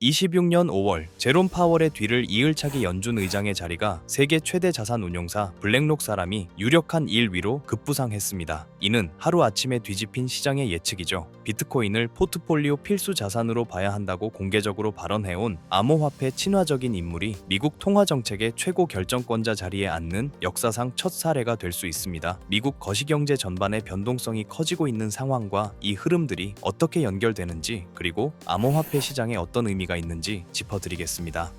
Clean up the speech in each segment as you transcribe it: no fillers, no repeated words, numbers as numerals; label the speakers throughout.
Speaker 1: 2026년 5월 제롬 파월의 뒤를 이을 차기 연준 의장의 자리가 세계 최대 자산 운용사 블랙록 사람이 유력한 1위로 급부상했습니다. 이는 하루아침에 뒤집힌 시장의 예측이죠. 비트코인을 포트폴리오 필수 자산으로 봐야 한다고 공개적으로 발언해온 암호화폐 친화적인 인물이 미국 통화정책의 최고 결정권자 자리에 앉는 역사상 첫 사례가 될 수 있습니다. 미국 거시경제 전반의 변동성이 커지고 있는 상황과 이 흐름들이 어떻게 연결되는지, 그리고 암호화폐 시장에 어떤 의미가 있는지 짚어드리겠습니다.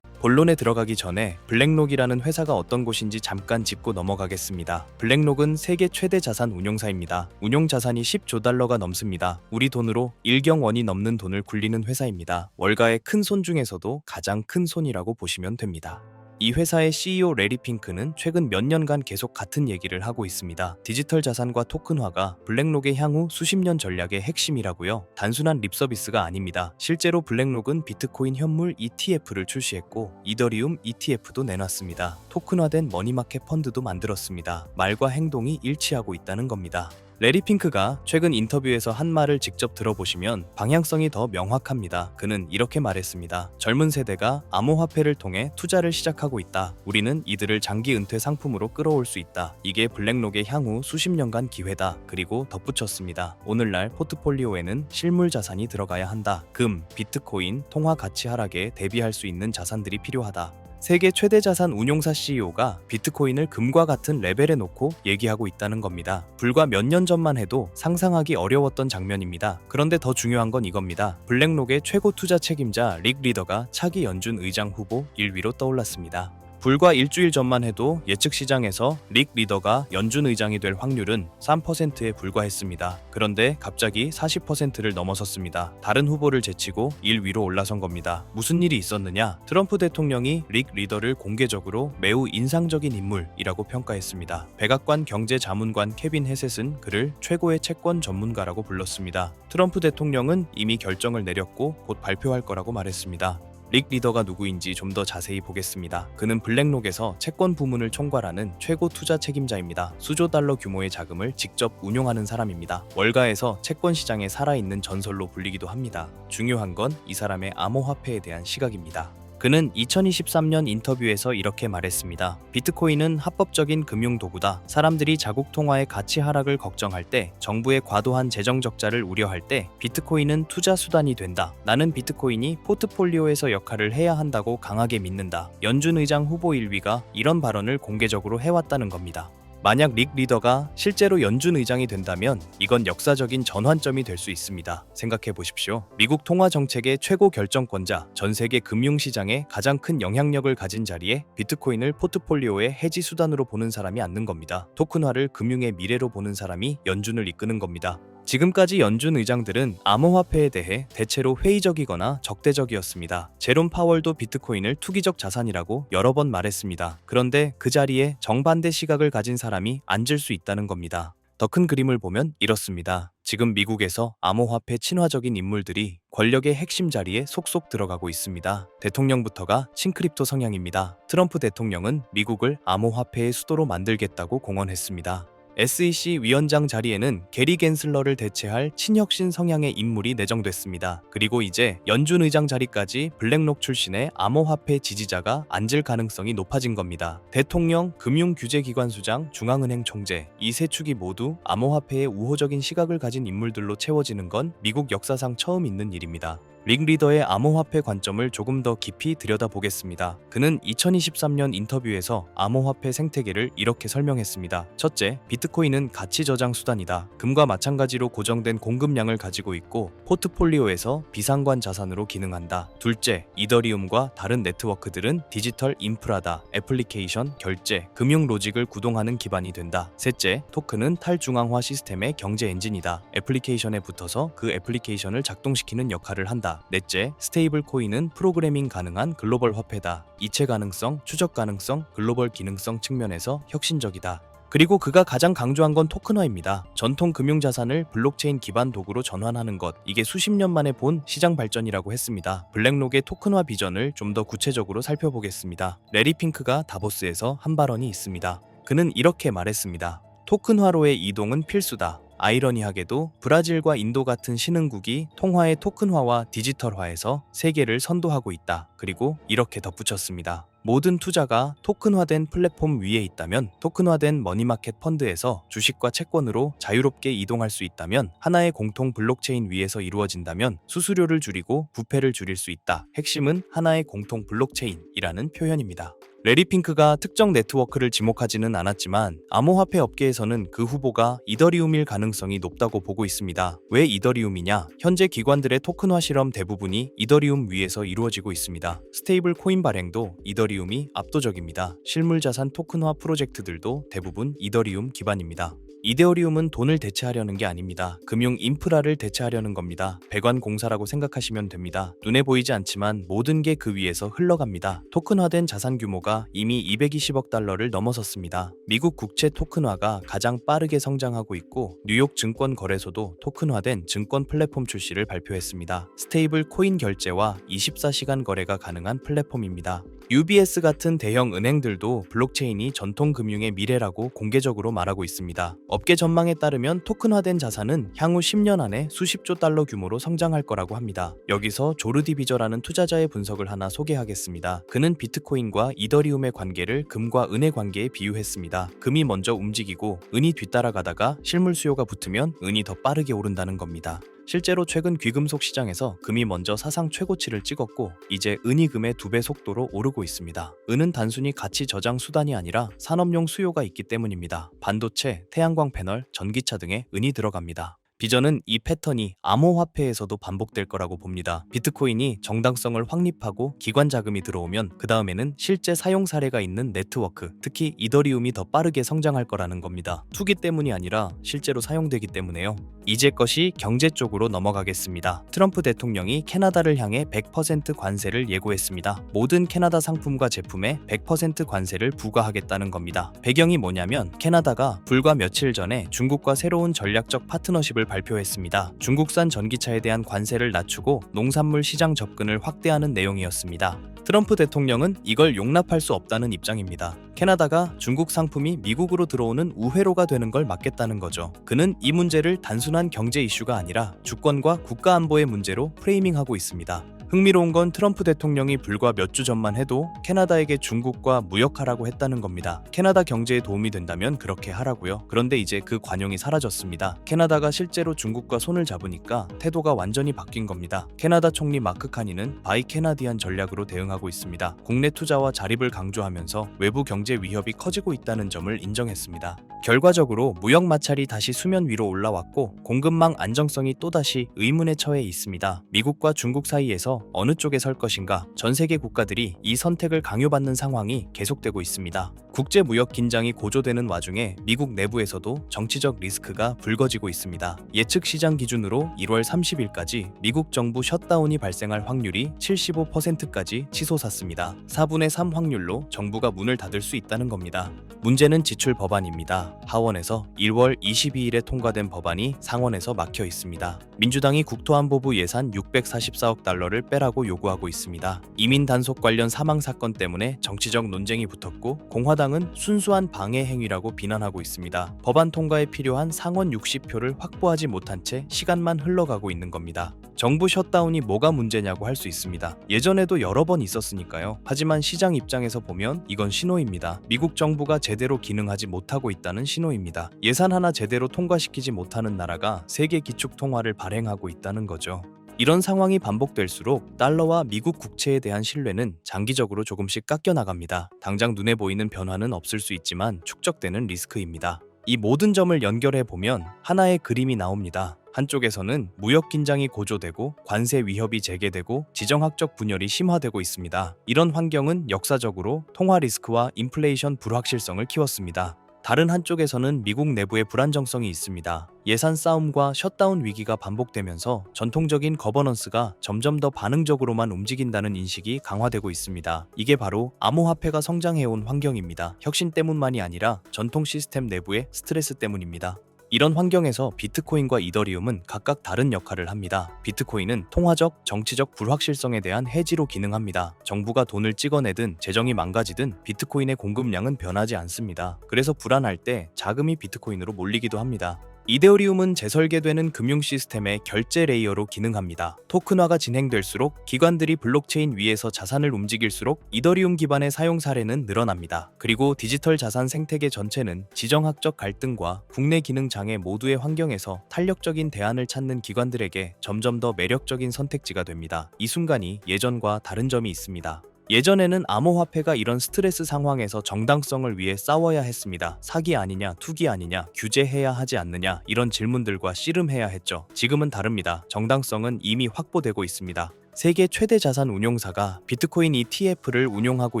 Speaker 1: 본론에 들어가기 전에 블랙록이라는 회사가 어떤 곳인지 잠깐 짚고 넘어가겠습니다. 블랙록은 세계 최대 자산 운용사입니다. 운용 자산이 10조 달러가 넘습니다. 우리 돈으로 1경 원이 넘는 돈을 굴리는 회사입니다. 월가의 큰 손 중에서도 가장 큰 손이라고 보시면 됩니다. 이 회사의 CEO 레리 핑크는 최근 몇 년간 계속 같은 얘기를 하고 있습니다. 디지털 자산과 토큰화가 블랙록의 향후 수십 년 전략의 핵심이라고요. 단순한 립서비스가 아닙니다. 실제로 블랙록은 비트코인 현물 ETF를 출시했고 이더리움 ETF도 내놨습니다. 토큰화된 머니마켓 펀드도 만들었습니다. 말과 행동이 일치하고 있다는 겁니다. 레리 핑크가 최근 인터뷰에서 한 말을 직접 들어보시면 방향성이 더 명확합니다. 그는 이렇게 말했습니다. 젊은 세대가 암호화폐를 통해 투자를 시작하고 있다. 우리는 이들을 장기 은퇴 상품으로 끌어올 수 있다. 이게 블랙록의 향후 수십 년간 기회다. 그리고 덧붙였습니다. 오늘날 포트폴리오에는 실물 자산이 들어가야 한다. 금, 비트코인, 통화 가치 하락에 대비할 수 있는 자산들이 필요하다. 세계 최대 자산 운용사 CEO가 비트코인을 금과 같은 레벨에 놓고 얘기하고 있다는 겁니다. 불과 몇 년 전만 해도 상상하기 어려웠던 장면입니다. 그런데 더 중요한 건 이겁니다. 블랙록의 최고 투자 책임자 릭 리더가 차기 연준 의장 후보 1위로 떠올랐습니다. 불과 일주일 전만 해도 예측 시장에서 릭 리더가 연준 의장이 될 확률은 3%에 불과했습니다. 그런데 갑자기 40%를 넘어섰습니다. 다른 후보를 제치고 1위로 올라선 겁니다. 무슨 일이 있었느냐? 트럼프 대통령이 릭 리더를 공개적으로 매우 인상적인 인물이라고 평가했습니다. 백악관 경제자문관 케빈 헤셋은 그를 최고의 채권 전문가라고 불렀습니다. 트럼프 대통령은 이미 결정을 내렸고 곧 발표할 거라고 말했습니다. 릭 리더가 누구인지 좀 더 자세히 보겠습니다. 그는 블랙록에서 채권 부문을 총괄하는 최고 투자 책임자입니다. 수조 달러 규모의 자금을 직접 운용하는 사람입니다. 월가에서 채권 시장에 살아있는 전설로 불리기도 합니다. 중요한 건 이 사람의 암호화폐에 대한 시각입니다. 그는 2023년 인터뷰에서 이렇게 말했습니다. 비트코인은 합법적인 금융 도구다. 사람들이 자국 통화의 가치 하락을 걱정할 때, 정부의 과도한 재정 적자를 우려할 때 비트코인은 투자 수단이 된다. 나는 비트코인이 포트폴리오에서 역할을 해야 한다고 강하게 믿는다. 연준 의장 후보 1위가 이런 발언을 공개적으로 해왔다는 겁니다. 만약 릭 리더가 실제로 연준 의장이 된다면 이건 역사적인 전환점이 될 수 있습니다. 생각해 보십시오. 미국 통화 정책의 최고 결정권자, 전 세계 금융시장에 가장 큰 영향력을 가진 자리에 비트코인을 포트폴리오의 해지 수단으로 보는 사람이 앉는 겁니다. 토큰화를 금융의 미래로 보는 사람이 연준을 이끄는 겁니다. 지금까지 연준 의장들은 암호화폐에 대해 대체로 회의적이거나 적대적이었습니다. 제롬 파월도 비트코인을 투기적 자산이라고 여러 번 말했습니다. 그런데 그 자리에 정반대 시각을 가진 사람이 앉을 수 있다는 겁니다. 더 큰 그림을 보면 이렇습니다. 지금 미국에서 암호화폐 친화적인 인물들이 권력의 핵심 자리에 속속 들어가고 있습니다. 대통령부터가 친크립토 성향입니다. 트럼프 대통령은 미국을 암호화폐의 수도로 만들겠다고 공언했습니다. SEC 위원장 자리에는 게리 겐슬러를 대체할 친혁신 성향의 인물이 내정됐습니다. 그리고 이제 연준 의장 자리까지 블랙록 출신의 암호화폐 지지자가 앉을 가능성이 높아진 겁니다. 대통령, 금융규제기관수장, 중앙은행 총재, 이 세 축이 모두 암호화폐에 우호적인 시각을 가진 인물들로 채워지는 건 미국 역사상 처음 있는 일입니다. 릭 리더의 암호화폐 관점을 조금 더 깊이 들여다보겠습니다. 그는 2023년 인터뷰에서 암호화폐 생태계를 이렇게 설명했습니다. 첫째, 비트코인은 가치 저장 수단이다. 금과 마찬가지로 고정된 공급량을 가지고 있고 포트폴리오에서 비상관 자산으로 기능한다. 둘째, 이더리움과 다른 네트워크들은 디지털 인프라다. 애플리케이션, 결제, 금융 로직을 구동하는 기반이 된다. 셋째, 토큰은 탈중앙화 시스템의 경제 엔진이다. 애플리케이션에 붙어서 그 애플리케이션을 작동시키는 역할을 한다. 넷째, 스테이블 코인은 프로그래밍 가능한 글로벌 화폐다. 이체 가능성, 추적 가능성, 글로벌 기능성 측면에서 혁신적이다. 그리고 그가 가장 강조한 건 토큰화입니다. 전통 금융자산을 블록체인 기반 도구로 전환하는 것, 이게 수십 년 만에 본 시장 발전이라고 했습니다. 블랙록의 토큰화 비전을 좀 더 구체적으로 살펴보겠습니다. 레리 핑크가 다보스에서 한 발언이 있습니다. 그는 이렇게 말했습니다. 토큰화로의 이동은 필수다. 아이러니하게도 브라질과 인도 같은 신흥국이 통화의 토큰화와 디지털화에서 세계를 선도하고 있다. 그리고 이렇게 덧붙였습니다. 모든 투자가 토큰화된 플랫폼 위에 있다면, 토큰화된 머니마켓 펀드에서 주식과 채권으로 자유롭게 이동할 수 있다면, 하나의 공통 블록체인 위에서 이루어진다면 수수료를 줄이고 부패를 줄일 수 있다. 핵심은 하나의 공통 블록체인이라는 표현입니다. 레리 핑크가 특정 네트워크를 지목하지는 않았지만 암호화폐 업계에서는 그 후보가 이더리움일 가능성이 높다고 보고 있습니다. 왜 이더리움이냐? 현재 기관들의 토큰화 실험 대부분이 이더리움 위에서 이루어지고 있습니다. 스테이블 코인 발행도 이더리움이 압도적입니다. 실물 자산 토큰화 프로젝트들도 대부분 이더리움 기반입니다. 이데어리움은 돈을 대체하려는 게 아닙니다. 금융 인프라를 대체하려는 겁니다. 배관공사라고 생각하시면 됩니다. 눈에 보이지 않지만 모든 게 그 위에서 흘러갑니다. 토큰화된 자산 규모가 이미 220억 달러를 넘어섰습니다. 미국 국채 토큰화가 가장 빠르게 성장하고 있고, 뉴욕 증권 거래소도 토큰화된 증권 플랫폼 출시를 발표했습니다. 스테이블 코인 결제와 24시간 거래가 가능한 플랫폼입니다. UBS 같은 대형 은행들도 블록체인이 전통 금융의 미래라고 공개적으로 말하고 있습니다. 업계 전망에 따르면 토큰화된 자산은 향후 10년 안에 수십조 달러 규모로 성장할 거라고 합니다. 여기서 조르디 비저라는 투자자의 분석을 하나 소개하겠습니다. 그는 비트코인과 이더리움의 관계를 금과 은의 관계에 비유했습니다. 금이 먼저 움직이고 은이 뒤따라가다가 실물 수요가 붙으면 은이 더 빠르게 오른다는 겁니다. 실제로 최근 귀금속 시장에서 금이 먼저 사상 최고치를 찍었고, 이제 은이 금의 2배 속도로 오르고 있습니다. 은은 단순히 가치 저장 수단이 아니라 산업용 수요가 있기 때문입니다. 반도체, 태양광 패널, 전기차 등에 은이 들어갑니다. 비전은 이 패턴이 암호화폐에서도 반복될 거라고 봅니다. 비트코인이 정당성을 확립하고 기관 자금이 들어오면 그 다음에는 실제 사용 사례가 있는 네트워크, 특히 이더리움이 더 빠르게 성장할 거라는 겁니다. 투기 때문이 아니라 실제로 사용되기 때문에요. 이제 것이 경제 쪽으로 넘어가겠습니다. 트럼프 대통령이 캐나다를 향해 100% 관세를 예고했습니다. 모든 캐나다 상품과 제품에 100% 관세를 부과하겠다는 겁니다. 배경이 뭐냐면, 캐나다가 불과 며칠 전에 중국과 새로운 전략적 파트너십을 발표했습니다. 중국산 전기차에 대한 관세를 낮추고 농산물 시장 접근을 확대하는 내용이었습니다. 트럼프 대통령은 이걸 용납할 수 없다는 입장입니다. 캐나다가 중국 상품이 미국으로 들어오는 우회로가 되는 걸 막겠다는 거죠. 그는 이 문제를 단순한 경제 이슈가 아니라 주권과 국가 안보의 문제로 프레이밍하고 있습니다. 흥미로운 건 트럼프 대통령이 불과 몇 주 전만 해도 캐나다에게 중국과 무역하라고 했다는 겁니다. 캐나다 경제에 도움이 된다면 그렇게 하라고요. 그런데 이제 그 관용이 사라졌습니다. 캐나다가 실제로 중국과 손을 잡으니까 태도가 완전히 바뀐 겁니다. 캐나다 총리 마크 카니는 바이 캐나디안 전략으로 대응하고 있습니다. 국내 투자와 자립을 강조하면서 외부 경제 위협이 커지고 있다는 점을 인정했습니다. 결과적으로 무역 마찰이 다시 수면 위로 올라왔고, 공급망 안정성이 또다시 의문에 처해 있습니다. 미국과 중국 사이에서 어느 쪽에 설 것인가, 전 세계 국가들이 이 선택을 강요받는 상황이 계속되고 있습니다. 국제 무역 긴장이 고조되는 와중에 미국 내부에서도 정치적 리스크가 불거지고 있습니다. 예측 시장 기준으로 1월 30일까지 미국 정부 셧다운이 발생할 확률이 75%까지 치솟았습니다. 4분의 3 확률로 정부가 문을 닫을 수 있다는 겁니다. 문제는 지출 법안입니다. 하원에서 1월 22일에 통과된 법안이 상원에서 막혀 있습니다. 민주당이 국토안보부 예산 644억 달러를 빼라고 요구하고 있습니다. 이민 단속 관련 사망 사건 때문에 정치적 논쟁이 붙었고, 공화당은 순수한 방해 행위라고 비난하고 있습니다. 법안 통과에 필요한 상원 60표를 확보하지 못한 채 시간만 흘러가고 있는 겁니다. 정부 셧다운이 뭐가 문제냐고 할 수 있습니다. 예전에도 여러 번 있었으니까요. 하지만 시장 입장에서 보면 이건 신호입니다. 미국 정부가 제대로 기능하지 못하고 있다는 신호입니다. 예산 하나 제대로 통과시키지 못하는 나라가 세계 기축 통화를 발행하고 있다는 거죠. 이런 상황이 반복될수록 달러와 미국 국채에 대한 신뢰는 장기적으로 조금씩 깎여 나갑니다. 당장 눈에 보이는 변화는 없을 수 있지만 축적되는 리스크입니다. 이 모든 점을 연결해 보면 하나의 그림이 나옵니다. 한쪽에서는 무역 긴장이 고조되고 관세 위협이 재개되고 지정학적 분열이 심화되고 있습니다. 이런 환경은 역사적으로 통화 리스크와 인플레이션 불확실성을 키웠습니다. 다른 한쪽에서는 미국 내부의 불안정성이 있습니다. 예산 싸움과 셧다운 위기가 반복되면서 전통적인 거버넌스가 점점 더 반응적으로만 움직인다는 인식이 강화되고 있습니다. 이게 바로 암호화폐가 성장해온 환경입니다. 혁신 때문만이 아니라 전통 시스템 내부의 스트레스 때문입니다. 이런 환경에서 비트코인과 이더리움은 각각 다른 역할을 합니다. 비트코인은 통화적, 정치적 불확실성에 대한 해지로 기능합니다. 정부가 돈을 찍어내든 재정이 망가지든 비트코인의 공급량은 변하지 않습니다. 그래서 불안할 때 자금이 비트코인으로 몰리기도 합니다. 이더리움은 재설계되는 금융 시스템의 결제 레이어로 기능합니다. 토큰화가 진행될수록 기관들이 블록체인 위에서 자산을 움직일수록 이더리움 기반의 사용 사례는 늘어납니다. 그리고 디지털 자산 생태계 전체는 지정학적 갈등과 국내 기능 장애 모두의 환경에서 탄력적인 대안을 찾는 기관들에게 점점 더 매력적인 선택지가 됩니다. 이 순간이 예전과 다른 점이 있습니다. 예전에는 암호화폐가 이런 스트레스 상황에서 정당성을 위해 싸워야 했습니다. 사기 아니냐, 투기 아니냐, 규제해야 하지 않느냐 이런 질문들과 씨름해야 했죠. 지금은 다릅니다. 정당성은 이미 확보되고 있습니다. 세계 최대 자산 운용사가 비트코인 ETF를 운용하고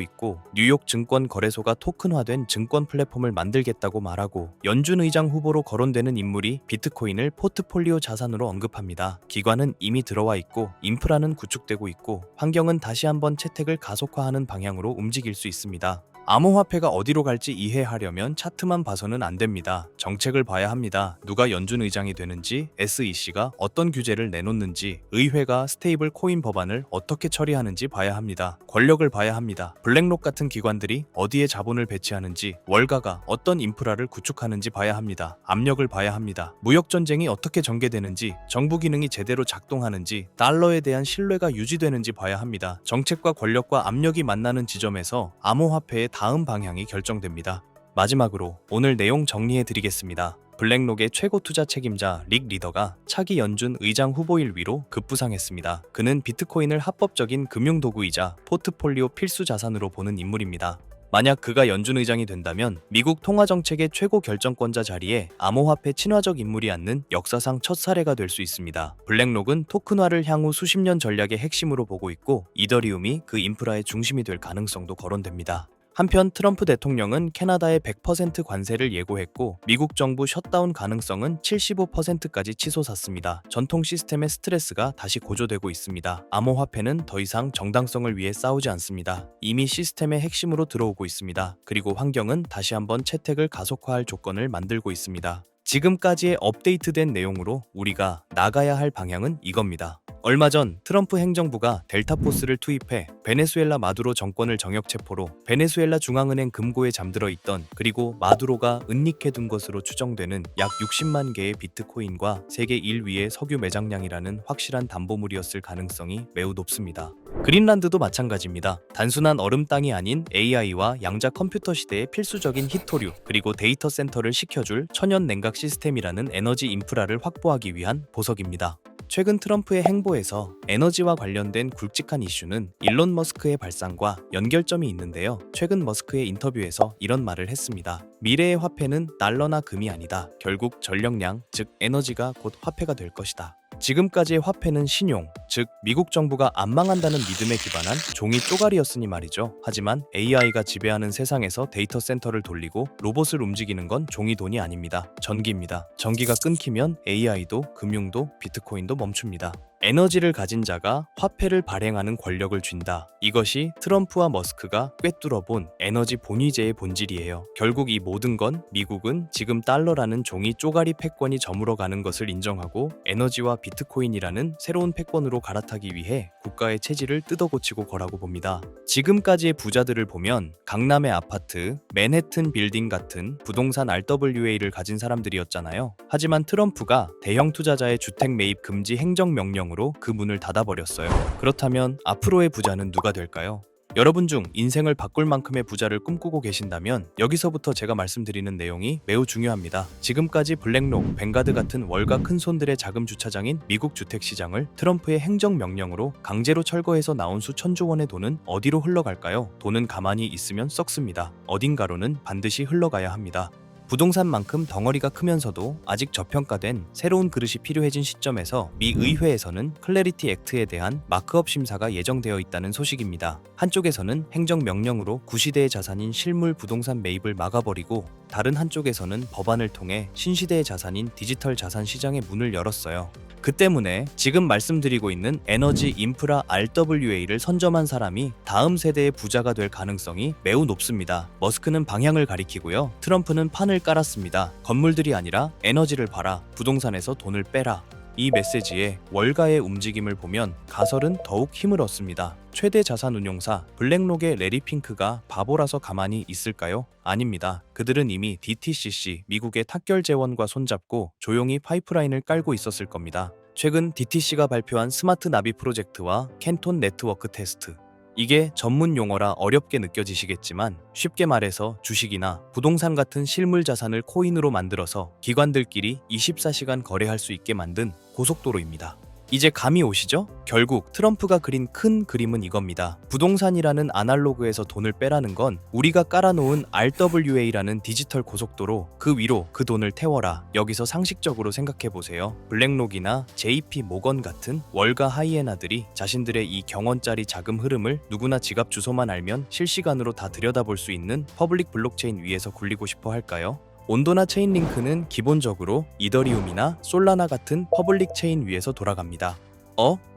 Speaker 1: 있고 뉴욕 증권 거래소가 토큰화된 증권 플랫폼을 만들겠다고 말하고 연준 의장 후보로 거론되는 인물이 비트코인을 포트폴리오 자산으로 언급합니다. 기관은 이미 들어와 있고 인프라는 구축되고 있고 환경은 다시 한번 채택을 가속화하는 방향으로 움직일 수 있습니다. 암호화폐가 어디로 갈지 이해하려면 차트만 봐서는 안 됩니다. 정책을 봐야 합니다. 누가 연준 의장이 되는지, SEC가 어떤 규제를 내놓는지, 의회가 스테이블 코인 법안을 어떻게 처리하는지 봐야 합니다. 권력을 봐야 합니다. 블랙록 같은 기관들이 어디에 자본을 배치하는지, 월가가 어떤 인프라를 구축하는지 봐야 합니다. 압력을 봐야 합니다. 무역전쟁이 어떻게 전개되는지, 정부 기능이 제대로 작동하는지, 달러에 대한 신뢰가 유지되는지 봐야 합니다. 정책과 권력과 압력이 만나는 지점에서 암호화폐의 다음 방향이 결정됩니다. 마지막으로 오늘 내용 정리해 드리겠습니다. 블랙록의 최고 투자 책임자 릭 리더가 차기 연준 의장 후보일 위로 급부상했습니다. 그는 비트코인을 합법적인 금융도구이자 포트폴리오 필수 자산으로 보는 인물입니다. 만약 그가 연준 의장이 된다면 미국 통화정책의 최고 결정권자 자리에 암호화폐 친화적 인물이 앉는 역사상 첫 사례가 될 수 있습니다. 블랙록은 토큰화를 향후 수십 년 전략의 핵심으로 보고 있고 이더리움이 그 인프라의 중심이 될 가능성도 거론됩니다. 한편 트럼프 대통령은 캐나다의 100% 관세를 예고했고 미국 정부 셧다운 가능성은 75%까지 치솟았습니다. 전통 시스템의 스트레스가 다시 고조되고 있습니다. 암호화폐는 더 이상 정당성을 위해 싸우지 않습니다. 이미 시스템의 핵심으로 들어오고 있습니다. 그리고 환경은 다시 한번 채택을 가속화할 조건을 만들고 있습니다. 지금까지의 업데이트된 내용으로 우리가 나가야 할 방향은 이겁니다. 얼마 전 트럼프 행정부가 델타포스를 투입해 베네수엘라 마두로 정권을 정역체포로 베네수엘라 중앙은행 금고에 잠들어 있던 그리고 마두로가 은닉해둔 것으로 추정되는 약 60만 개의 비트코인과 세계 1위의 석유 매장량이라는 확실한 담보물이었을 가능성이 매우 높습니다. 그린란드도 마찬가지입니다. 단순한 얼음 땅이 아닌 AI와 양자 컴퓨터 시대의 필수적인 히토류 그리고 데이터 센터를 시켜줄 천연 냉각 시스템이라는 에너지 인프라를 확보하기 위한 보석입니다. 최근 트럼프의 행보에서 에너지와 관련된 굵직한 이슈는 일론 머스크의 발상과 연결점이 있는데요. 최근 머스크의 인터뷰에서 이런 말을 했습니다. 미래의 화폐는 달러나 금이 아니다. 결국 전력량, 즉 에너지가 곧 화폐가 될 것이다. 지금까지의 화폐는 신용, 즉 미국 정부가 안 망한다는 믿음에 기반한 종이 쪼가리였으니 말이죠. 하지만 AI가 지배하는 세상에서 데이터 센터를 돌리고 로봇을 움직이는 건 종이 돈이 아닙니다. 전기입니다. 전기가 끊기면 AI도 금융도 비트코인도 멈춥니다. 에너지를 가진 자가 화폐를 발행하는 권력을 쥔다. 이것이 트럼프와 머스크가 꿰뚫어본 에너지 본위제의 본질이에요. 결국 이 모든 건 미국은 지금 달러라는 종이 쪼가리 패권이 저물어가는 것을 인정하고 에너지와 비트코인이라는 새로운 패권으로 갈아타기 위해 국가의 체질을 뜯어고치고 거라고 봅니다. 지금까지의 부자들을 보면 강남의 아파트, 맨해튼 빌딩 같은 부동산 RWA를 가진 사람들이었잖아요. 하지만 트럼프가 대형 투자자의 주택 매입 금지 행정명령 으로 그 문을 닫아버렸어요. 그렇다면 앞으로의 부자는 누가 될까요? 여러분 중 인생을 바꿀 만큼의 부자를 꿈꾸고 계신다면 여기서부터 제가 말씀드리는 내용이 매우 중요합니다. 지금까지 블랙록, 뱅가드 같은 월가 큰손들의 자금 주차장인 미국 주택시장을 트럼프의 행정명령으로 강제로 철거해서 나온 수천조 원의 돈은 어디로 흘러갈까요? 돈은 가만히 있으면 썩습니다. 어딘가로는 반드시 흘러가야 합니다. 부동산만큼 덩어리가 크면서도 아직 저평가된 새로운 그릇이 필요해진 시점에서 미 의회에서는 클래리티 액트에 대한 마크업 심사가 예정되어 있다는 소식입니다. 한쪽에서는 행정명령으로 구시대의 자산인 실물 부동산 매입을 막아버리고 다른 한쪽에서는 법안을 통해 신시대의 자산인 디지털 자산 시장의 문을 열었어요. 그 때문에 지금 말씀드리고 있는 에너지 인프라 RWA를 선점한 사람이 다음 세대의 부자가 될 가능성이 매우 높습니다. 머스크는 방향을 가리키고요. 트럼프는 판을 깔았습니다. 건물들이 아니라 에너지를 봐라. 부동산에서 돈을 빼라. 이 메시지의 월가의 움직임을 보면 가설은 더욱 힘을 얻습니다. 최대 자산 운용사 블랙록의 레리 핑크가 바보라서 가만히 있을까요? 아닙니다. 그들은 이미 DTCC 미국의 탁결 재원과 손잡고 조용히 파이프라인을 깔고 있었을 겁니다. 최근 DTC가 발표한 스마트 나비 프로젝트와 캔톤 네트워크 테스트. 이게 전문 용어라 어렵게 느껴지시겠지만 쉽게 말해서 주식이나 부동산 같은 실물 자산을 코인으로 만들어서 기관들끼리 24시간 거래할 수 있게 만든 고속도로입니다. 이제 감이 오시죠? 결국 트럼프가 그린 큰 그림은 이겁니다. 부동산이라는 아날로그에서 돈을 빼라는 건 우리가 깔아놓은 RWA라는 디지털 고속도로 그 위로 그 돈을 태워라. 여기서 상식적으로 생각해보세요. 블랙록이나 JP 모건 같은 월가 하이에나들이 자신들의 이 경원짜리 자금 흐름을 누구나 지갑 주소만 알면 실시간으로 다 들여다볼 수 있는 퍼블릭 블록체인 위에서 굴리고 싶어 할까요? 온도나 체인링크는 기본적으로 이더리움이나 솔라나 같은 퍼블릭 체인 위에서 돌아갑니다.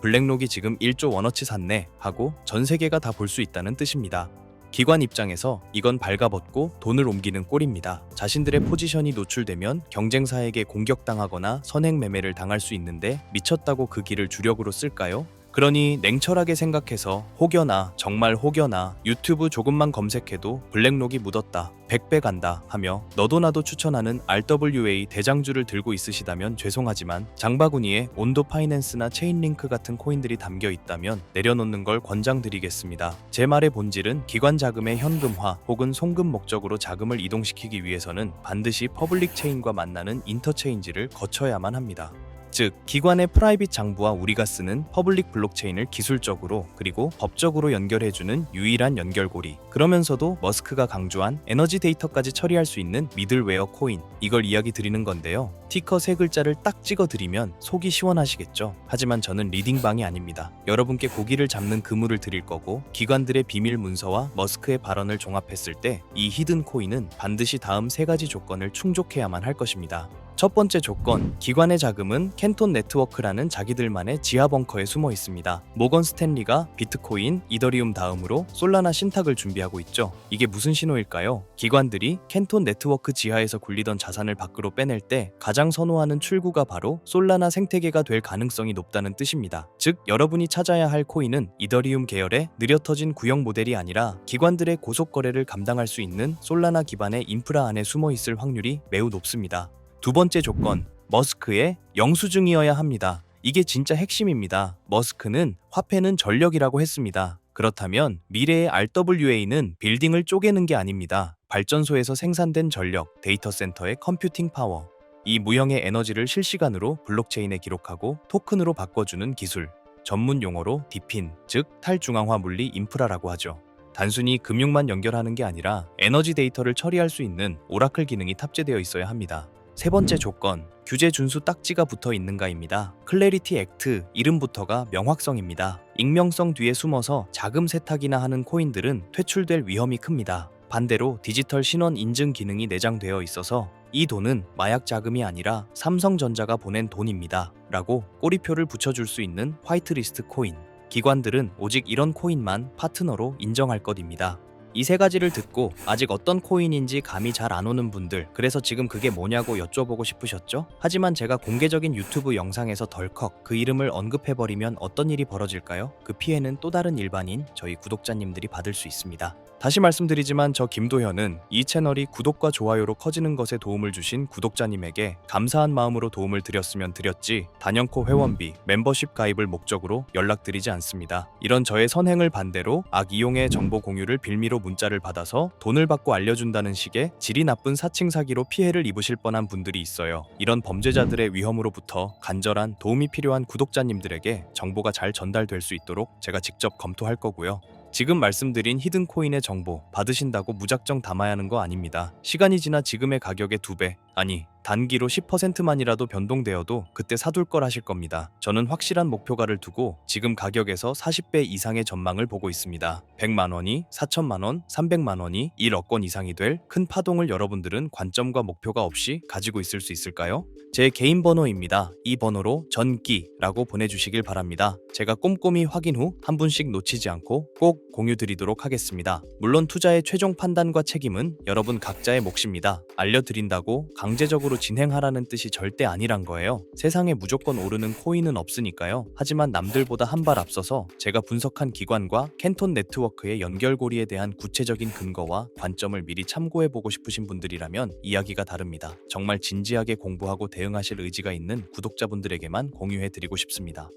Speaker 1: 블랙록이 지금 1조 원어치 샀네 하고 전 세계가 다 볼 수 있다는 뜻입니다. 기관 입장에서 이건 발가벗고 돈을 옮기는 꼴입니다. 자신들의 포지션이 노출되면 경쟁사에게 공격당하거나 선행 매매를 당할 수 있는데 미쳤다고 그 길을 주력으로 쓸까요? 그러니 냉철하게 생각해서 혹여나 정말 혹여나 유튜브 조금만 검색해도 블랙록이 묻었다 100배 간다 하며 너도 나도 추천하는 RWA 대장주를 들고 있으시다면 죄송하지만 장바구니에 온도 파이낸스나 체인링크 같은 코인들이 담겨 있다면 내려놓는 걸 권장드리겠습니다. 제 말의 본질은 기관 자금의 현금화 혹은 송금 목적으로 자금을 이동시키기 위해서는 반드시 퍼블릭 체인과 만나는 인터체인지를 거쳐야만 합니다. 즉, 기관의 프라이빗 장부와 우리가 쓰는 퍼블릭 블록체인을 기술적으로 그리고 법적으로 연결해주는 유일한 연결고리. 그러면서도 머스크가 강조한 에너지 데이터까지 처리할 수 있는 미들웨어 코인. 이걸 이야기 드리는 건데요. 티커 세 글자를 딱 찍어드리면 속이 시원하시겠죠. 하지만 저는 리딩방이 아닙니다. 여러분께 고기를 잡는 그물을 드릴 거고 기관들의 비밀 문서와 머스크의 발언을 종합했을 때 이 히든 코인은 반드시 다음 세 가지 조건을 충족해야만 할 것입니다. 첫 번째 조건, 기관의 자금은 캔톤 네트워크라는 자기들만의 지하 벙커에 숨어 있습니다. 모건 스탠리가 비트코인, 이더리움 다음으로 솔라나 신탁을 준비하고 있죠. 이게 무슨 신호일까요? 기관들이 캔톤 네트워크 지하에서 굴리던 자산을 밖으로 빼낼 때 가장 선호하는 출구가 바로 솔라나 생태계가 될 가능성이 높다는 뜻입니다. 즉, 여러분이 찾아야 할 코인은 이더리움 계열의 느려 터진 구형 모델이 아니라 기관들의 고속 거래를 감당할 수 있는 솔라나 기반의 인프라 안에 숨어 있을 확률이 매우 높습니다. 두 번째 조건, 머스크의 영수증이어야 합니다. 이게 진짜 핵심입니다. 머스크는 화폐는 전력이라고 했습니다. 그렇다면 미래의 RWA는 빌딩을 쪼개는 게 아닙니다. 발전소에서 생산된 전력, 데이터 센터의 컴퓨팅 파워. 이 무형의 에너지를 실시간으로 블록체인에 기록하고 토큰으로 바꿔주는 기술. 전문 용어로 디핀, 즉 탈중앙화 물리 인프라라고 하죠. 단순히 금융만 연결하는 게 아니라 에너지 데이터를 처리할 수 있는 오라클 기능이 탑재되어 있어야 합니다. 세 번째 조건, 규제 준수 딱지가 붙어 있는가입니다. 클래리티 액트, 이름부터가 명확성입니다. 익명성 뒤에 숨어서 자금 세탁이나 하는 코인들은 퇴출될 위험이 큽니다. 반대로 디지털 신원 인증 기능이 내장되어 있어서 이 돈은 마약 자금이 아니라 삼성전자가 보낸 돈입니다. 라고 꼬리표를 붙여줄 수 있는 화이트리스트 코인. 기관들은 오직 이런 코인만 파트너로 인정할 것입니다. 이 세 가지를 듣고 아직 어떤 코인인지 감이 잘 안 오는 분들, 그래서 지금 그게 뭐냐고 여쭤보고 싶으셨죠? 하지만 제가 공개적인 유튜브 영상에서 덜컥 그 이름을 언급해버리면 어떤 일이 벌어질까요? 그 피해는 또 다른 일반인, 저희 구독자님들이 받을 수 있습니다. 다시 말씀드리지만 저 김도현은 이 채널이 구독과 좋아요로 커지는 것에 도움을 주신 구독자님에게 감사한 마음으로 도움을 드렸으면 드렸지 단연코 회원비, 멤버십 가입을 목적으로 연락드리지 않습니다. 이런 저의 선행을 반대로 악이용의 정보 공유를 빌미로 문자를 받아서 돈을 받고 알려준다는 식의 질이 나쁜 사칭 사기로 피해를 입으실 뻔한 분들이 있어요. 이런 범죄자들의 위험으로부터 간절한 도움이 필요한 구독자님들에게 정보가 잘 전달될 수 있도록 제가 직접 검토할 거고요. 지금 말씀드린 히든 코인의 정보 받으신다고 무작정 담아야 하는 거 아닙니다. 시간이 지나 지금의 가격의 2배, 아니 단기로 10%만이라도 변동되어도 그때 사둘 걸 하실 겁니다. 저는 확실한 목표가를 두고 지금 가격에서 40배 이상의 전망을 보고 있습니다. 100만 원이 4천만 원, 300만 원이 1억 원 이상이 될 큰 파동을 여러분들은 관점과 목표가 없이 가지고 있을 수 있을까요? 제 개인 번호입니다. 이 번호로 전기라고 보내주시길 바랍니다. 제가 꼼꼼히 확인 후 한 분씩 놓치지 않고 꼭 공유 드리도록 하겠습니다. 물론 투자의 최종 판단과 책임은 여러분 각자의 몫입니다. 알려드린다고 강제적으로 진행하라는 뜻이 절대 아니란 거예요. 세상에 무조건 오르는 코인은 없으니까요. 하지만 남들보다 한 발 앞서서 제가 분석한 기관과 캔톤 네트워크의 연결고리에 대한 구체적인 근거와 관점을 미리 참고해보고 싶으신 분들이라면 이야기가 다릅니다. 정말 진지하게 공부하고 대응하실 의지가 있는 구독자분들에게만 공유해드리고 싶습니다.